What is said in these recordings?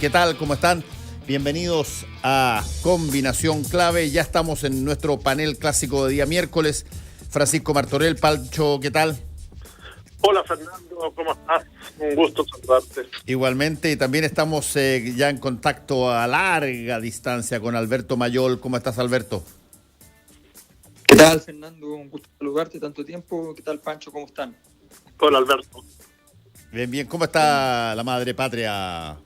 ¿Qué tal? ¿Cómo están? Bienvenidos a Combinación Clave. Ya estamos en nuestro panel clásico de día miércoles. Francisco Martorell, Pancho, ¿qué tal? Hola Fernando, ¿cómo estás? Un gusto saludarte. Igualmente, y también estamos ya en contacto a larga distancia con Alberto Mayol. ¿Cómo estás, Alberto? ¿Qué tal, Fernando? Un gusto saludarte tanto tiempo. ¿Qué tal, Pancho? ¿Cómo están? Hola Alberto. Bien, bien. ¿Cómo está la madre patria,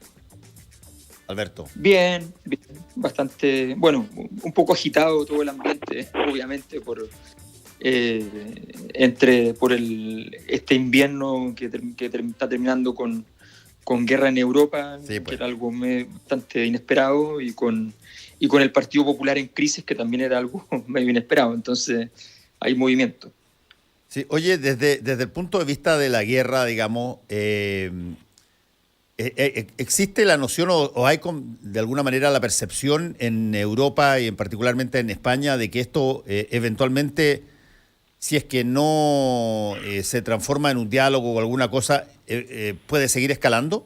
Alberto? Bien, bien. Bastante, bueno, un poco agitado todo el ambiente, obviamente, por este invierno que está terminando con guerra en Europa, Sí, pues. que era algo bastante inesperado, y con el Partido Popular en crisis, que también era algo medio inesperado. Entonces, hay movimiento. Sí, oye, desde el punto de vista de la guerra, digamos, ¿existe la noción o hay de alguna manera la percepción en Europa y en particularmente en España de que esto eventualmente, si es que no se transforma en un diálogo o alguna cosa, puede seguir escalando?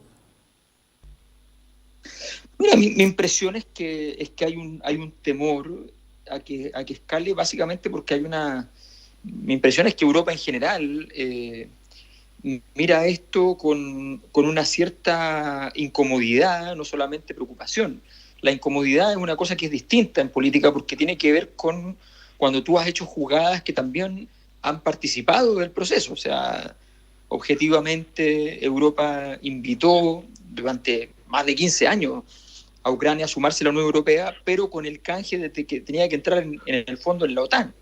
Mira, mi impresión es que hay un temor a que escale, básicamente porque mi impresión es que Europa en general mira esto con una cierta incomodidad, no solamente preocupación. La incomodidad es una cosa que es distinta en política porque tiene que ver con cuando tú has hecho jugadas que también han participado del proceso. O sea, objetivamente Europa invitó durante más de 15 años a Ucrania a sumarse a la Unión Europea, pero con el canje de que tenía que entrar en el fondo en la OTAN.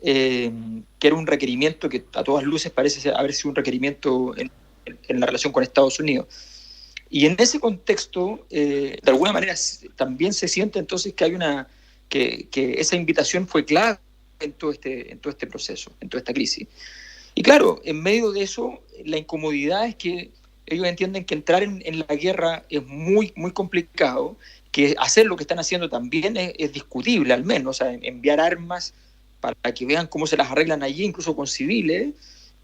Que era un requerimiento que a todas luces parece haber sido un requerimiento en la relación con Estados Unidos. Y en ese contexto, de alguna manera, también se siente entonces que hay que esa invitación fue clave en todo este proceso, en toda esta crisis. Y claro, en medio de eso, la incomodidad es que ellos entienden que entrar en la guerra es muy, muy complicado, que hacer lo que están haciendo también es discutible, al menos, o sea, enviar armas para que vean cómo se las arreglan allí, incluso con civiles,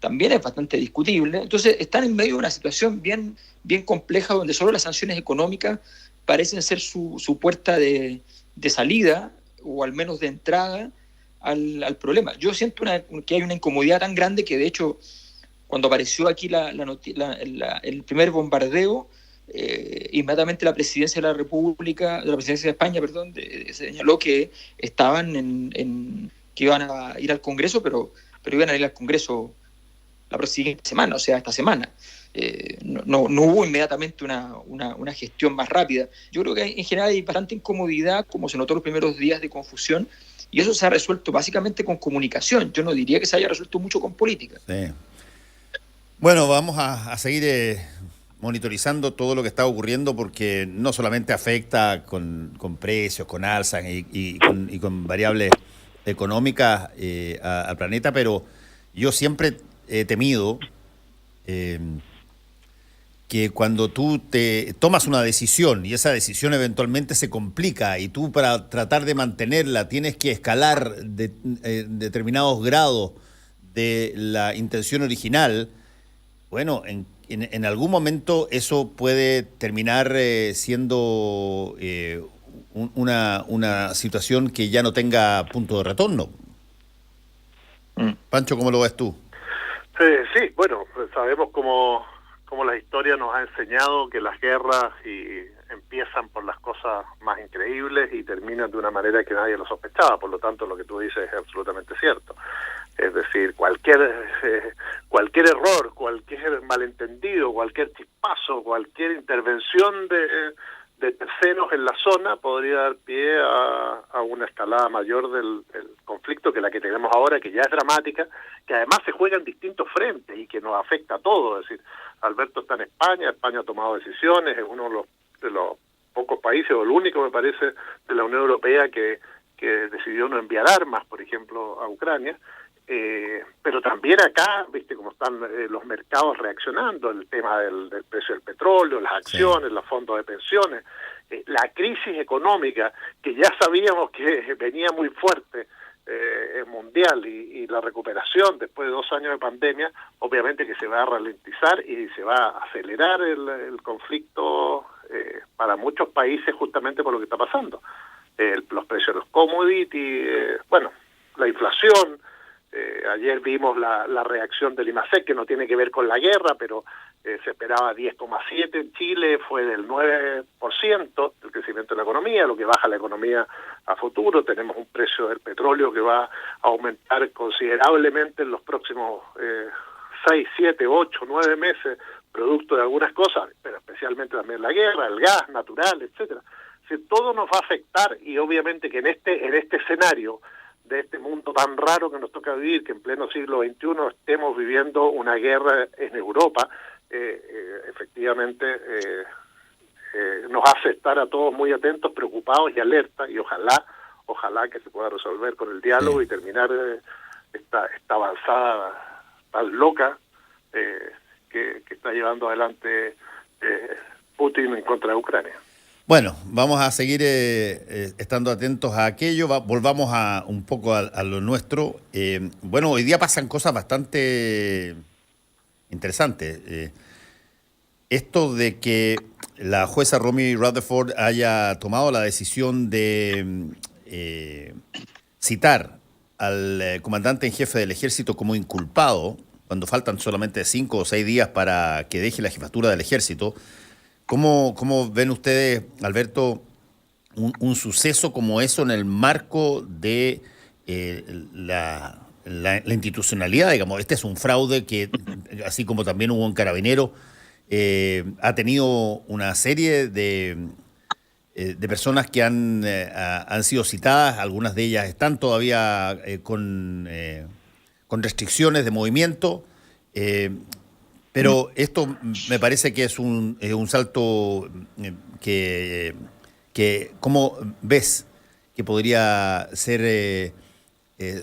también es bastante discutible. Entonces, están en medio de una situación bien, bien compleja donde solo las sanciones económicas parecen ser su puerta de salida, o al menos de entrada, al problema. Yo siento que hay una incomodidad tan grande que, de hecho, cuando apareció aquí el primer bombardeo, inmediatamente la presidencia de la presidencia de España, perdón, señaló que estaban que iban a ir al Congreso, pero iban a ir al Congreso la próxima semana, o sea, esta semana. No hubo inmediatamente una gestión más rápida. Yo creo que en general hay bastante incomodidad, como se notó los primeros días de confusión, y eso se ha resuelto básicamente con comunicación. Yo no diría que se haya resuelto mucho con política. Sí. Bueno, vamos a seguir monitorizando todo lo que está ocurriendo porque no solamente afecta con precios, con alzas y con variables económicas al planeta, pero yo siempre he temido eh, que cuando tú te tomas una decisión y esa decisión eventualmente se complica y tú para tratar de mantenerla tienes que escalar determinados grados de la intención original. Bueno, en algún momento eso puede terminar siendo una situación que ya no tenga punto de retorno. Pancho, ¿cómo lo ves tú? Sí, bueno, sabemos cómo la historia nos ha enseñado que las guerras empiezan por las cosas más increíbles y terminan de una manera que nadie lo sospechaba. Por lo tanto, lo que tú dices es absolutamente cierto. Es decir, cualquier error, cualquier malentendido, cualquier chispazo, cualquier intervención de terceros en la zona podría dar pie a una escalada mayor del conflicto que la que tenemos ahora, que ya es dramática, que además se juega en distintos frentes y que nos afecta a todos. Es decir, Alberto está en España ha tomado decisiones, es uno de los pocos países, o el único me parece, de la Unión Europea que decidió no enviar armas, por ejemplo, a Ucrania. Pero también acá, viste cómo están los mercados reaccionando, el tema del precio del petróleo, las acciones, sí, los fondos de pensiones, la crisis económica que ya sabíamos que venía muy fuerte, mundial y la recuperación después de 2 años de pandemia, obviamente que se va a ralentizar y se va a acelerar el conflicto para muchos países justamente por lo que está pasando. Los precios de los commodities, bueno, la inflación. Ayer vimos la reacción del IMASEC, que no tiene que ver con la guerra, pero se esperaba 10,7 en Chile, fue del 9% el crecimiento de la economía, lo que baja la economía a futuro. Tenemos un precio del petróleo que va a aumentar considerablemente en los próximos 6, 7, 8, 9 meses, producto de algunas cosas, pero especialmente también la guerra, el gas natural, etcétera. Todo nos va a afectar, y obviamente que en este escenario de este mundo tan raro que nos toca vivir, que en pleno siglo XXI estemos viviendo una guerra en Europa, efectivamente nos hace estar a todos muy atentos, preocupados y alertas, y ojalá que se pueda resolver con el diálogo y terminar esta avanzada tan loca que está llevando adelante Putin en contra de Ucrania. Bueno, vamos a seguir estando atentos a aquello. Volvamos un poco a lo nuestro. Bueno, hoy día pasan cosas bastante interesantes. Esto de que la jueza Romy Rutherford haya tomado la decisión de citar al comandante en jefe del ejército como inculpado, cuando faltan solamente 5 o 6 días para que deje la jefatura del ejército. ¿Cómo ven ustedes, Alberto, un suceso como eso en el marco de la institucionalidad? Digamos, este es un fraude que, así como también hubo un carabinero, ha tenido una serie de personas que han sido citadas. Algunas de ellas están todavía con restricciones de movimiento. Pero esto me parece que es un salto que ¿cómo ves que podría ser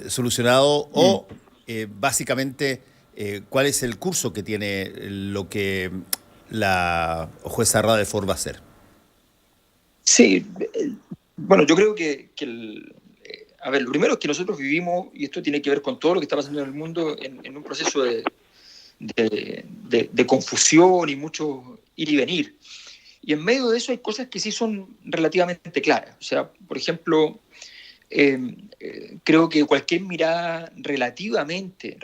solucionado? O básicamente, ¿cuál es el curso que tiene lo que la jueza Rutherford va a hacer? Sí, bueno, yo creo que a ver, lo primero es que nosotros vivimos, y esto tiene que ver con todo lo que está pasando en el mundo, en un proceso de confusión y mucho ir y venir. Y en medio de eso hay cosas que sí son relativamente claras. O sea, por ejemplo, creo que cualquier mirada relativamente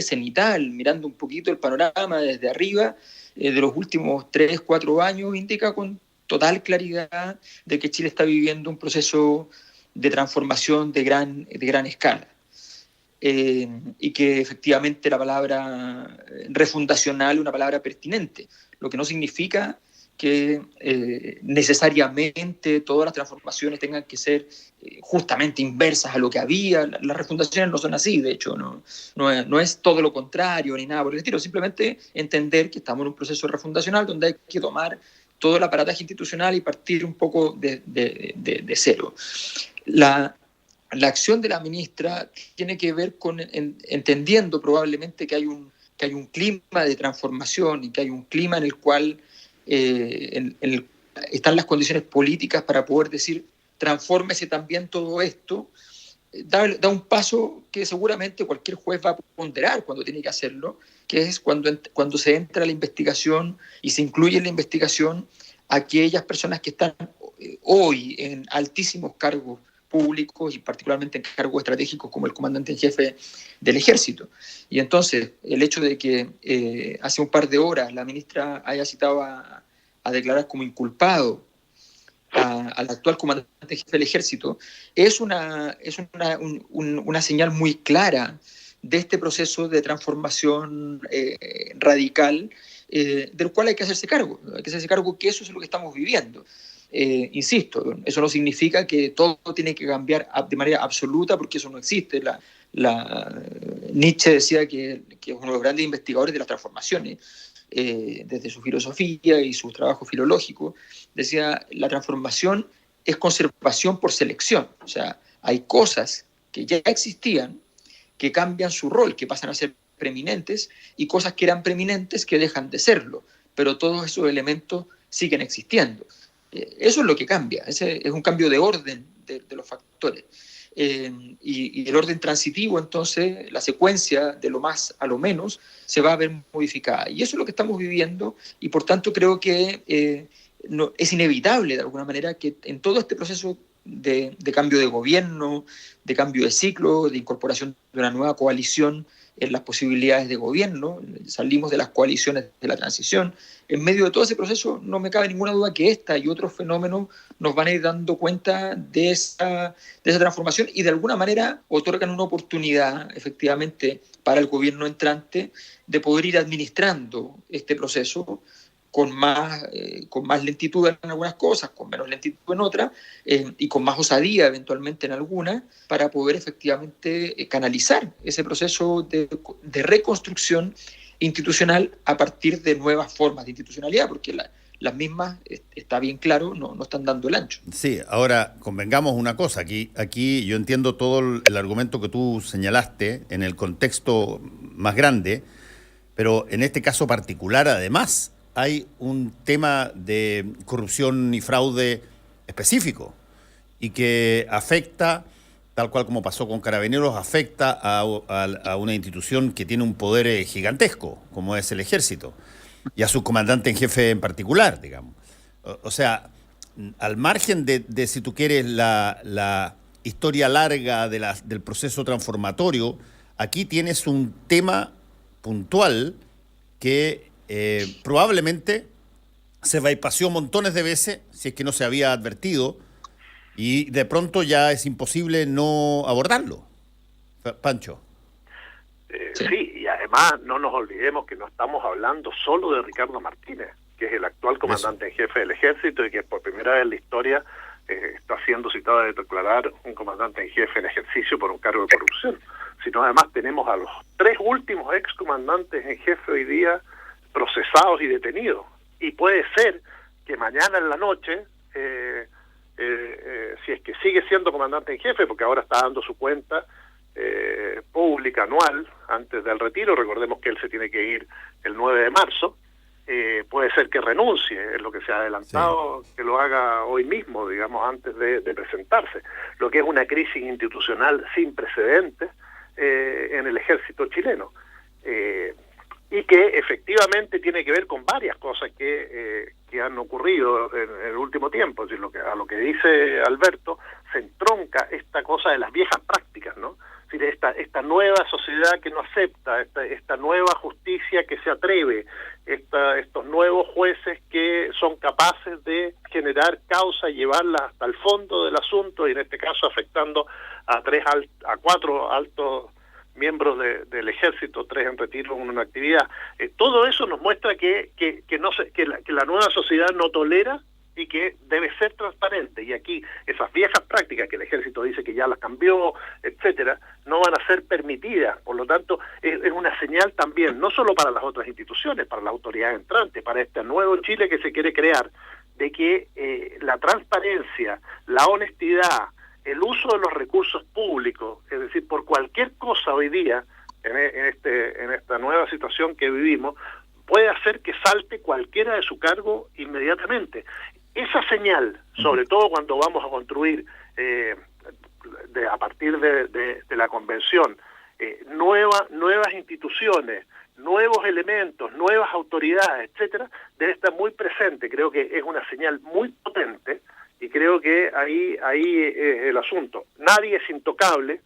cenital, mirando un poquito el panorama desde arriba, de los últimos 3, 4 años, indica con total claridad de que Chile está viviendo un proceso de transformación de gran escala. Y que efectivamente la palabra refundacional es una palabra pertinente, lo que no significa que necesariamente todas las transformaciones tengan que ser justamente inversas a lo que había. Las refundaciones no son así, de hecho, no es todo lo contrario ni nada por el estilo, simplemente entender que estamos en un proceso refundacional donde hay que tomar todo el aparataje institucional y partir un poco de cero. La acción de la ministra tiene que ver con entendiendo probablemente que hay un clima de transformación y que hay un clima en el cual están las condiciones políticas para poder decir transfórmese también todo esto. Da un paso que seguramente cualquier juez va a ponderar cuando tiene que hacerlo, que es cuando se entra a la investigación y se incluye en la investigación a aquellas personas que están hoy en altísimos cargos públicos y particularmente en cargos estratégicos como el comandante en jefe del ejército. Y entonces el hecho de que hace un par de horas la ministra haya citado a declarar como inculpado al actual comandante en jefe del ejército es una señal muy clara de este proceso de transformación radical del cual hay que hacerse cargo. Hay que hacerse cargo que eso es lo que estamos viviendo. Insisto, eso no significa que todo tiene que cambiar de manera absoluta, porque eso no existe. Nietzsche decía que es uno de los grandes investigadores de las transformaciones, desde su filosofía y su trabajo filológico, decía la transformación es conservación por selección. O sea, hay cosas que ya existían que cambian su rol, que pasan a ser preeminentes, y cosas que eran preeminentes que dejan de serlo, pero todos esos elementos siguen existiendo. Eso es lo que cambia, ese es un cambio de orden de los factores. y el orden transitivo, entonces, la secuencia de lo más a lo menos, se va a ver modificada. Y eso es lo que estamos viviendo, y por tanto creo que es inevitable, de alguna manera, que en todo este proceso de cambio de gobierno, de cambio de ciclo, de incorporación de una nueva coalición en las posibilidades de gobierno, salimos de las coaliciones de la transición. En medio de todo ese proceso no me cabe ninguna duda que esta y otros fenómenos nos van a ir dando cuenta de esa transformación y de alguna manera otorgan una oportunidad efectivamente para el gobierno entrante de poder ir administrando este proceso con más lentitud en algunas cosas, con menos lentitud en otras, y con más osadía eventualmente en algunas, para poder efectivamente canalizar ese proceso de reconstrucción institucional a partir de nuevas formas de institucionalidad, porque las mismas, está bien claro, no están dando el ancho. Sí, ahora convengamos una cosa, aquí yo entiendo todo el argumento que tú señalaste en el contexto más grande, pero en este caso particular además hay un tema de corrupción y fraude específico y que afecta, tal cual como pasó con Carabineros, afecta a una institución que tiene un poder gigantesco, como es el Ejército, y a su comandante en jefe en particular, digamos. O sea, al margen de si tú quieres, la historia larga del proceso transformatorio, aquí tienes un tema puntual que probablemente se bypassó montones de veces, si es que no se había advertido, y de pronto ya es imposible no abordarlo. Pancho. Sí, y además no nos olvidemos que no estamos hablando solo de Ricardo Martínez, que es el actual comandante en jefe del Ejército y que por primera vez en la historia está siendo citado a declarar un comandante en jefe en ejercicio por un cargo de corrupción, sino además tenemos a los 3 últimos excomandantes en jefe hoy día procesados y detenidos. Y puede ser que mañana en la noche, si es que sigue siendo comandante en jefe, porque ahora está dando su cuenta pública anual antes del retiro, recordemos que él se tiene que ir el 9 de marzo, puede ser que renuncie, es lo que se ha adelantado, sí, que lo haga hoy mismo, digamos, antes de presentarse, lo que es una crisis institucional sin precedentes en el ejército chileno, y que efectivamente tiene que ver con varias cosas que han ocurrido en el último tiempo. Es decir, a lo que dice Alberto, se entronca esta cosa de las viejas prácticas, ¿no? Es decir, esta nueva sociedad que no acepta, esta nueva justicia que se atreve, estos nuevos jueces que son capaces de generar causa y llevarla hasta el fondo del asunto, y en este caso afectando a 4 altos miembros del Ejército, 3 en retiro, 1 en actividad. Todo eso nos muestra que la nueva sociedad no tolera y que debe ser transparente. Y aquí esas viejas prácticas que el Ejército dice que ya las cambió, etcétera, no van a ser permitidas. Por lo tanto, es una señal también, no solo para las otras instituciones, para la autoridad entrante, para este nuevo Chile que se quiere crear, de que la transparencia, la honestidad, el uso de los recursos públicos, es decir, por cualquier cosa hoy día, en esta nueva situación que vivimos, puede hacer que salte cualquiera de su cargo inmediatamente. Esa señal, sobre todo cuando vamos a construir, a partir de la convención, nuevas instituciones, nuevos elementos, nuevas autoridades, etcétera, debe estar muy presente. Creo que es una señal muy potente. Y creo que ahí es el asunto. Nadie es intocable,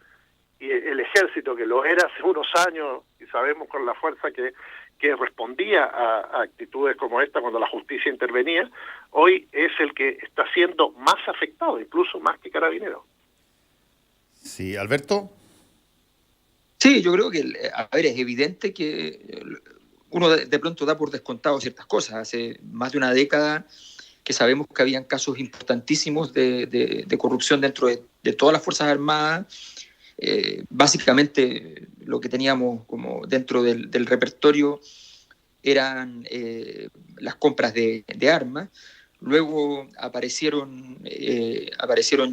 y el Ejército, que lo era hace unos años, y sabemos con la fuerza que respondía a actitudes como esta cuando la justicia intervenía, hoy es el que está siendo más afectado, incluso más que Carabineros. Sí, Alberto. Sí, yo creo que, es evidente que uno de pronto da por descontado ciertas cosas. Hace más de una década que sabemos que habían casos importantísimos de corrupción dentro de todas las Fuerzas Armadas. Básicamente lo que teníamos como dentro del repertorio eran las compras de armas. Luego aparecieron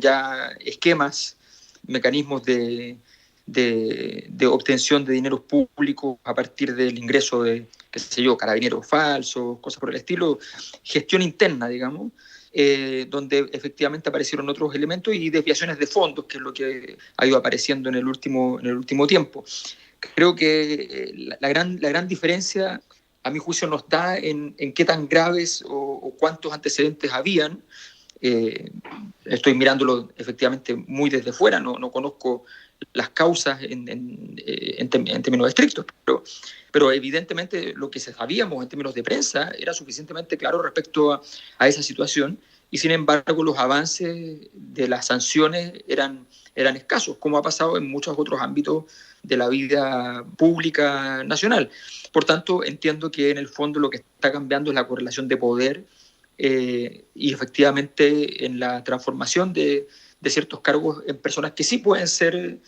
ya esquemas, mecanismos de obtención de dineros públicos a partir del ingreso de, qué sé yo, carabineros falsos, cosas por el estilo, gestión interna, digamos, donde efectivamente aparecieron otros elementos y desviaciones de fondos, que es lo que ha ido apareciendo en el último tiempo. Creo que la gran diferencia, a mi juicio, no está en qué tan graves o cuántos antecedentes habían. Estoy mirándolo efectivamente muy desde fuera, no conozco las causas en términos estrictos, pero evidentemente lo que sabíamos en términos de prensa era suficientemente claro respecto a esa situación, y sin embargo los avances de las sanciones eran escasos, como ha pasado en muchos otros ámbitos de la vida pública nacional. Por tanto, entiendo que en el fondo lo que está cambiando es la correlación de poder, y efectivamente en la transformación de ciertos cargos en personas que sí pueden ser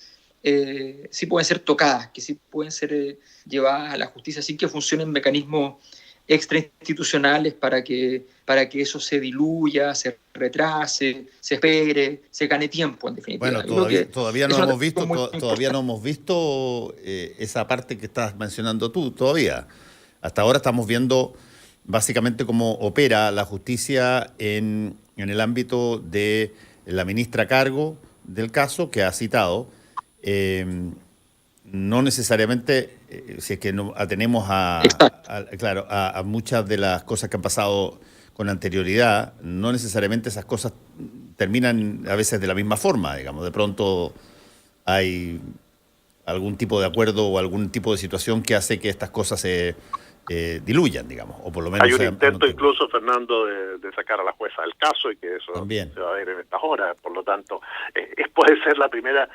tocadas, que sí pueden ser llevadas a la justicia sin que funcionen mecanismos extrainstitucionales para que eso se diluya, se retrase, se espere, se gane tiempo, en definitiva. Bueno, todavía no hemos visto esa parte que estás mencionando tú, todavía. Hasta ahora estamos viendo básicamente cómo opera la justicia en el ámbito de la ministra a cargo del caso que ha citado. No necesariamente, si es que no atenemos a muchas de las cosas que han pasado con anterioridad, no necesariamente esas cosas terminan a veces de la misma forma, digamos. De pronto hay algún tipo de acuerdo o algún tipo de situación que hace que estas cosas se diluyan, digamos, o por lo menos... Hay un intento incluso, Fernando, de sacar a la jueza del caso, y que eso también se va a ver en estas horas. Por lo tanto, puede ser la primera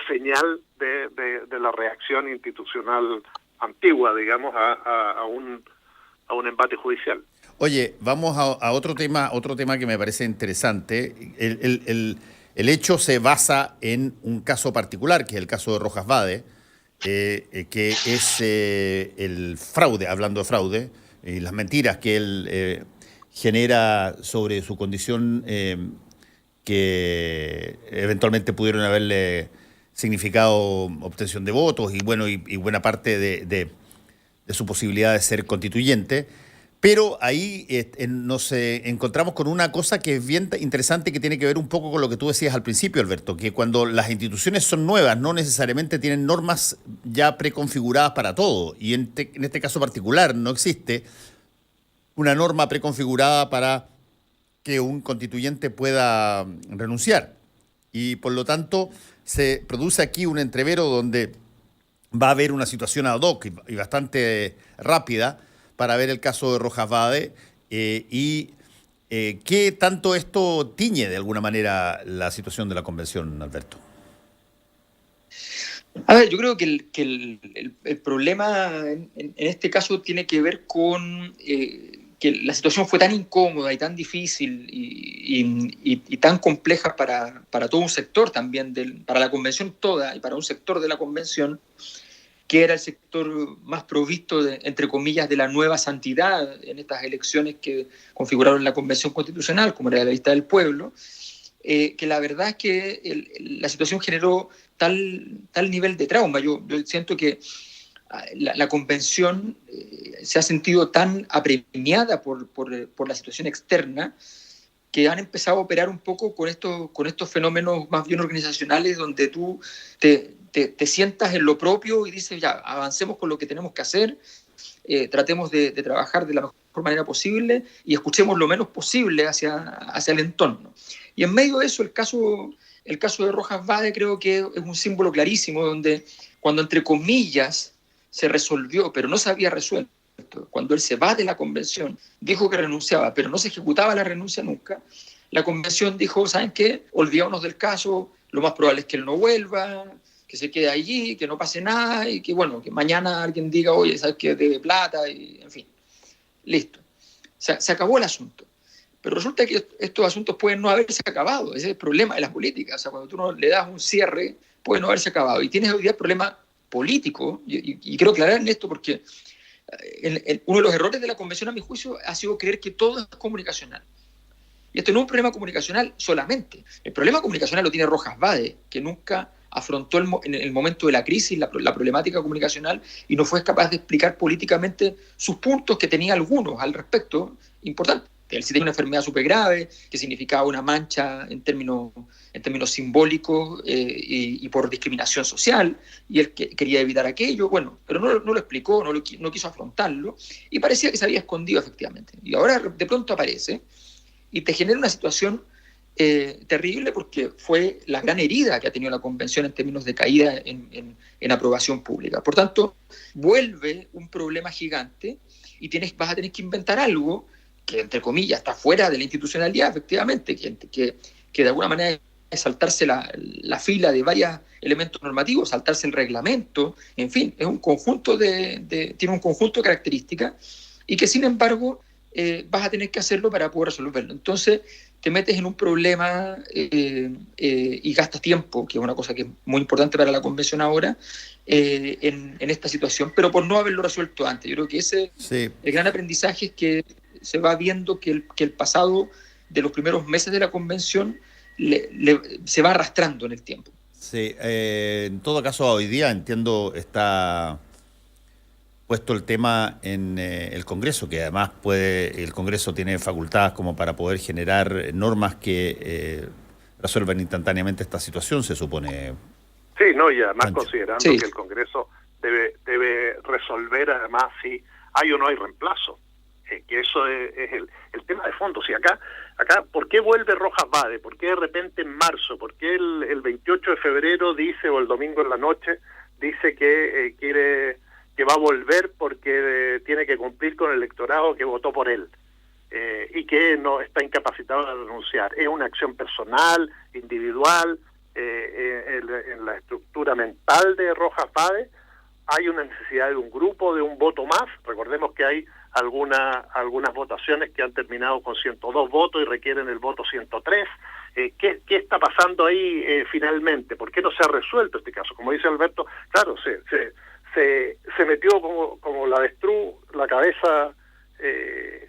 señal de la reacción institucional antigua, digamos, a un embate judicial. Oye, vamos a otro tema que me parece interesante. El hecho se basa en un caso particular, que es el caso de Rojas Vade, que es el fraude, hablando de fraude, y las mentiras que él genera sobre su condición, que eventualmente pudieron haberle significado obtención de votos y buena parte de su posibilidad de ser constituyente. Pero ahí nos encontramos con una cosa que es bien interesante, que tiene que ver un poco con lo que tú decías al principio, Alberto, que cuando las instituciones son nuevas no necesariamente tienen normas ya preconfiguradas para todo, y en este caso particular no existe una norma preconfigurada para que un constituyente pueda renunciar, y por lo tanto se produce aquí un entrevero donde va a haber una situación ad hoc y bastante rápida para ver el caso de Rojas Vade, ¿qué tanto esto tiñe de alguna manera la situación de la convención, Alberto? A ver, yo creo que el problema en este caso tiene que ver con que la situación fue tan incómoda y tan difícil y tan compleja para todo un sector también, para la convención toda y para un sector de la convención, que era el sector más provisto, entre comillas, de la nueva santidad en estas elecciones que configuraron la Convención Constitucional, como era la lista del pueblo, que la verdad es que la situación generó tal nivel de trauma. Yo siento que la Convención se ha sentido tan apremiada por la situación externa, que han empezado a operar un poco con estos fenómenos más bien organizacionales, donde tú te sientas en lo propio y dices, ya, avancemos con lo que tenemos que hacer, tratemos de trabajar de la mejor manera posible y escuchemos lo menos posible hacia el entorno. Y en medio de eso, el caso de Rojas Vade creo que es un símbolo clarísimo, donde cuando, entre comillas, se resolvió, pero no se había resuelto, cuando él se va de la convención, dijo que renunciaba, pero no se ejecutaba la renuncia nunca, la convención dijo, ¿saben qué? Olvidémonos del caso, lo más probable es que él no vuelva, que se quede allí, que no pase nada, y que mañana alguien diga, oye, ¿sabes qué? Debe plata, y en fin, listo. Se acabó el asunto. Pero resulta que estos asuntos pueden no haberse acabado, ese es el problema de las políticas, o sea, cuando tú no le das un cierre, puede no haberse acabado. Y tienes hoy día el problema político, y quiero aclarar en esto porque uno de los errores de la convención, a mi juicio, ha sido creer que todo es comunicacional. Y esto no es un problema comunicacional solamente. El problema comunicacional lo tiene Rojas Vade, que nunca afrontó en el momento de la crisis la problemática comunicacional y no fue capaz de explicar políticamente sus puntos, que tenía algunos al respecto importantes. Él sí tenía una enfermedad súper grave, que significaba una mancha en términos simbólicos y por discriminación social, y él quería evitar aquello, bueno, pero no lo explicó, no quiso afrontarlo, y parecía que se había escondido efectivamente. Y ahora de pronto aparece y te genera una situación terrible, porque fue la gran herida que ha tenido la convención en términos de caída en aprobación pública. Por tanto, vuelve un problema gigante y vas a tener que inventar algo que, entre comillas, está fuera de la institucionalidad, efectivamente, que de alguna manera es saltarse la fila de varios elementos normativos, saltarse el reglamento, en fin, es un conjunto tiene un conjunto de características y que, sin embargo, vas a tener que hacerlo para poder resolverlo. Entonces, te metes en un problema y gastas tiempo, que es una cosa que es muy importante para la convención ahora, en esta situación, pero por no haberlo resuelto antes. Yo creo que el gran aprendizaje es que se va viendo que el pasado de los primeros meses de la convención se va arrastrando en el tiempo. Sí, en todo caso, hoy día entiendo está puesto el tema en el Congreso, que además el Congreso tiene facultades como para poder generar normas que resuelvan instantáneamente esta situación, se supone. Sí, no, y además Pancho, considerando que el Congreso debe resolver además si hay o no hay reemplazo, que eso es el tema de fondo. Si acá, ¿por qué vuelve Rojas Vade? ¿Por qué de repente en marzo? ¿Por qué el 28 de febrero dice, o el domingo en la noche, dice que que va a volver porque tiene que cumplir con el electorado que votó por él y que no está incapacitado de renunciar? ¿Es una acción personal, individual, en la estructura mental de Rojas Vade? ¿Hay una necesidad de un grupo, de un voto más? Recordemos que hay algunas votaciones que han terminado con 102 votos y requieren el voto 103. ¿Qué está pasando ahí finalmente? ¿Por qué no se ha resuelto este caso? Como dice Alberto, claro, se metió como la avestruz, la cabeza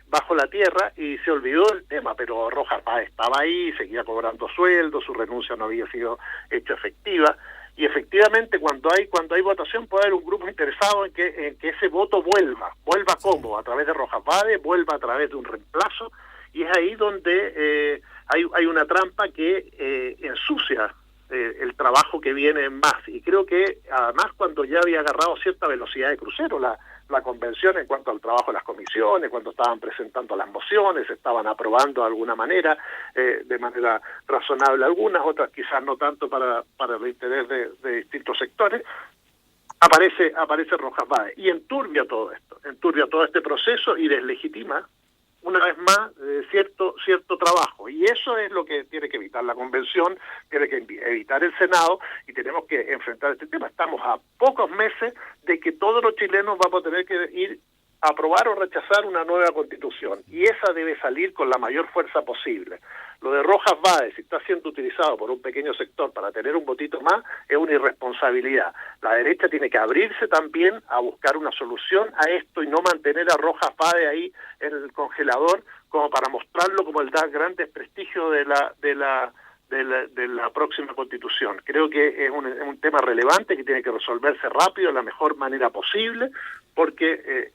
bajo la tierra, y se olvidó del tema, pero Rojas Vade estaba ahí, seguía cobrando sueldo, su renuncia no había sido hecha efectiva, y efectivamente cuando hay votación puede haber un grupo interesado en que ese voto vuelva ¿cómo? A través de Rojas Vade, vuelva a través de un reemplazo, y es ahí donde hay una trampa que ensucia el trabajo que viene más. Y creo que además, cuando ya había agarrado cierta velocidad de crucero la convención en cuanto al trabajo de las comisiones, cuando estaban presentando las mociones, estaban aprobando de alguna manera, de manera razonable algunas, otras quizás no tanto para el interés de distintos sectores, aparece Rojas Vade y enturbia todo este proceso y deslegitima una vez más cierto trabajo, y eso es lo que tiene que evitar la convención, tiene que evitar el Senado, y tenemos que enfrentar este tema. Estamos a pocos meses de que todos los chilenos vamos a tener que ir a aprobar o rechazar una nueva constitución, y esa debe salir con la mayor fuerza posible. Lo de Rojas Vade, si está siendo utilizado por un pequeño sector para tener un votito más, es una irresponsabilidad. La derecha tiene que abrirse también a buscar una solución a esto y no mantener a Rojas Vade ahí en el congelador como para mostrarlo como el gran desprestigio de la próxima constitución. Creo que es un tema relevante que tiene que resolverse rápido, de la mejor manera posible, porque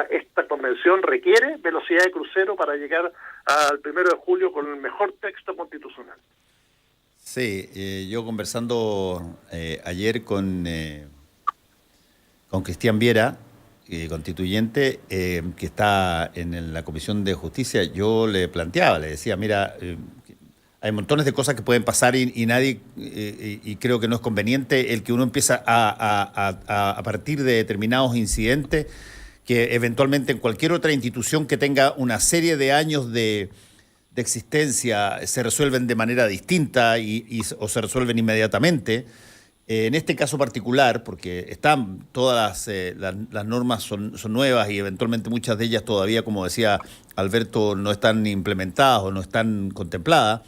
esta convención requiere velocidad de crucero para llegar al 1 de julio con el mejor texto constitucional. Sí, yo conversando ayer con Cristian Viera, constituyente, que está en la Comisión de Justicia, yo le decía, mira, hay montones de cosas que pueden pasar y nadie, y creo que no es conveniente el que uno empieza a partir de determinados incidentes que eventualmente en cualquier otra institución que tenga una serie de años de existencia se resuelven de manera distinta o se resuelven inmediatamente. En este caso particular, porque están todas las normas son nuevas y eventualmente muchas de ellas todavía, como decía Alberto, no están implementadas o no están contempladas,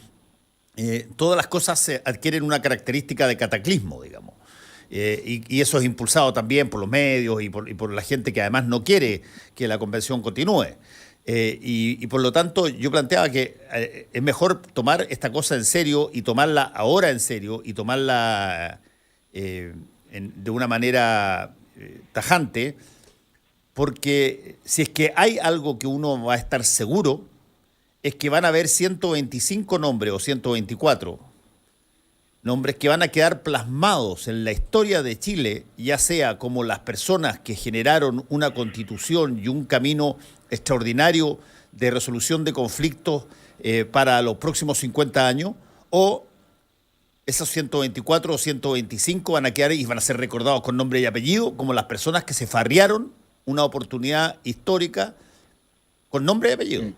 todas las cosas adquieren una característica de cataclismo, digamos. Y eso es impulsado también por los medios y por la gente que además no quiere que la convención continúe. Y por lo tanto yo planteaba que es mejor tomar esta cosa en serio y tomarla ahora en serio y tomarla de una manera tajante, porque si es que hay algo que uno va a estar seguro es que van a haber 125 nombres o 124 nombres que van a quedar plasmados en la historia de Chile, ya sea como las personas que generaron una constitución y un camino extraordinario de resolución de conflictos para los próximos 50 años, o esos 124 o 125 van a quedar y van a ser recordados con nombre y apellido como las personas que se farrearon una oportunidad histórica con nombre y apellido.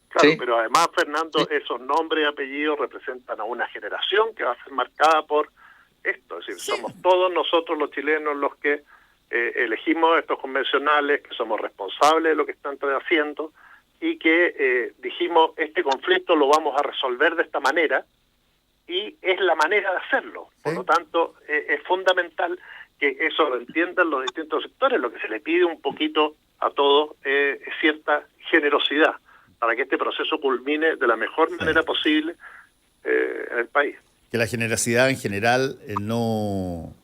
Claro, Sí. pero además, Fernando, Sí. esos nombres y apellidos representan a una generación que va a ser marcada por esto. Es decir, Sí. somos todos nosotros los chilenos los que elegimos estos convencionales, que somos responsables de lo que están haciendo y que dijimos, este conflicto lo vamos a resolver de esta manera y es la manera de hacerlo. Por Sí. lo tanto, es fundamental que eso lo entiendan los distintos sectores. Lo que se le pide un poquito a todos es cierta generosidad para que este proceso culmine de la mejor manera posible en el país. Que la generosidad en general no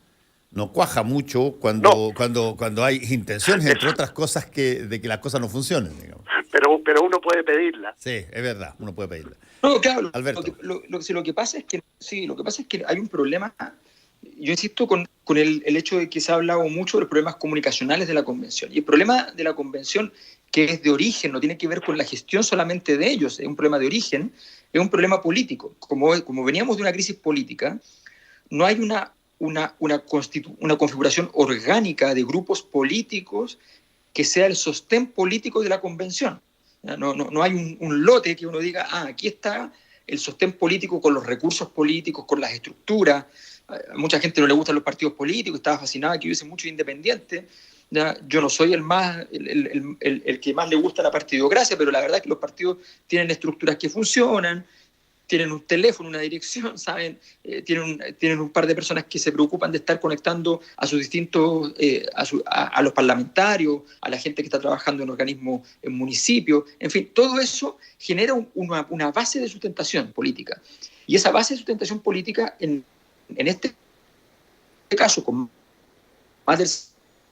cuaja mucho cuando hay intenciones, entre otras cosas, de que las cosas no funcionen, digamos. Pero uno puede pedirla. Sí, es verdad, uno puede pedirla. No, claro, Alberto. lo que pasa es que sí, lo que pasa es que hay un problema. Yo insisto con el hecho de que se ha hablado mucho de los problemas comunicacionales de la convención. Y el problema de la convención, que es de origen, no tiene que ver con la gestión solamente de ellos, es un problema de origen, es un problema político. Como veníamos de una crisis política, no hay una configuración orgánica de grupos políticos que sea el sostén político de la convención. No hay un lote que uno diga, aquí está el sostén político con los recursos políticos, con las estructuras. A mucha gente no le gustan los partidos políticos, estaba fascinada que hubiese muchos independientes. Yo no soy el que más le gusta la partidocracia, pero la verdad es que los partidos tienen estructuras que funcionan, tienen un teléfono, una dirección, ¿saben? Tienen un par de personas que se preocupan de estar conectando a sus distintos, a los parlamentarios, a la gente que está trabajando en organismos, en municipios, en fin, todo eso genera una base de sustentación política. Y esa base de sustentación política, en este caso, con más del...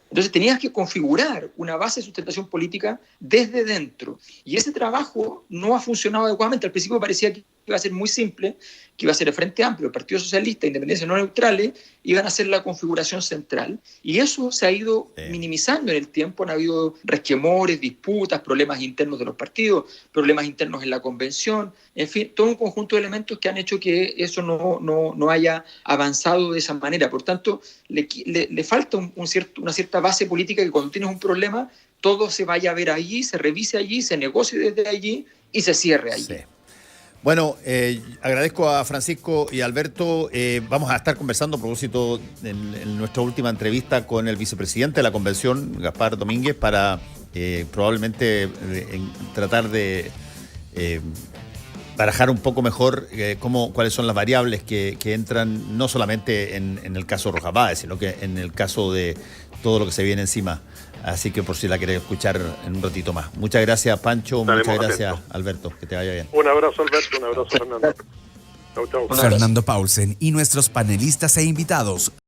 Entonces tenías que configurar una base de sustentación política desde dentro. Y ese trabajo no ha funcionado adecuadamente. Al principio parecía que iba a ser muy simple, que iba a ser el Frente Amplio, el Partido Socialista, Independencia No Neutrales, iban a ser la configuración central. Y eso se ha ido minimizando en el tiempo. Han habido resquemores, disputas, problemas internos de los partidos, problemas internos en la convención, en fin, todo un conjunto de elementos que han hecho que eso no haya avanzado de esa manera. Por tanto, le falta una cierta base política que cuando tienes un problema, todo se vaya a ver allí, se revise allí, se negocie desde allí y se cierre allí. Sí. Bueno, agradezco a Francisco y Alberto. Vamos a estar conversando a propósito en nuestra última entrevista con el vicepresidente de la convención, Gaspar Domínguez, para probablemente tratar de barajar un poco mejor cuáles son las variables que entran, no solamente en el caso Rojas Báez, sino que en el caso de todo lo que se viene encima. Así que por si la querés escuchar en un ratito más. Muchas gracias, Pancho. Estaremos muchas gracias, atentos. Alberto. Que te vaya bien. Un abrazo, Alberto, un abrazo, Fernando. Chau, chau. Fernando Paulsen y nuestros panelistas e invitados